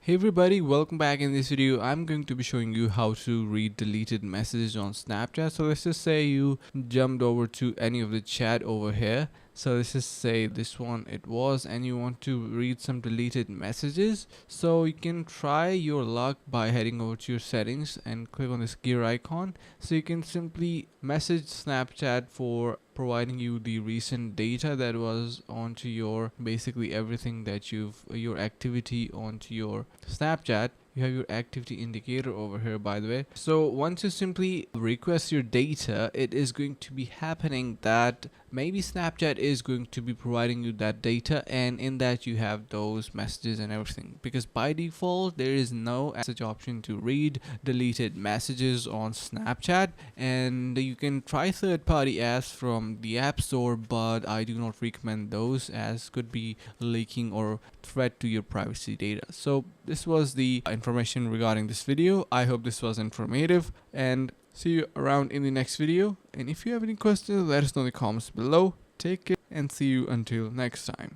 Hey everybody, welcome back. In this video I'm going to be showing you how to read deleted messages on Snapchat. So let's just say you jumped over to any of the chat over here. So let's just say this one it was, and you want to read some deleted messages. So you can try your luck by heading over to your settings and click on this gear icon. So you can simply message Snapchat for providing you the recent data that was onto your basically everything that your activity onto your Snapchat. You have your activity indicator over here, by the way. So once you simply request your data, it is going to be happening that maybe Snapchat is going to be providing you that data, and in that you have those messages and everything, because by default there is no such option to read deleted messages on Snapchat. And you can try third-party apps from the App Store, but I do not recommend those as could be leaking or threat to your privacy data. So this was the information regarding this video. I hope this was informative, and see you around in the next video. And if you have any questions, let us know in the comments below. Take care and see you until next time.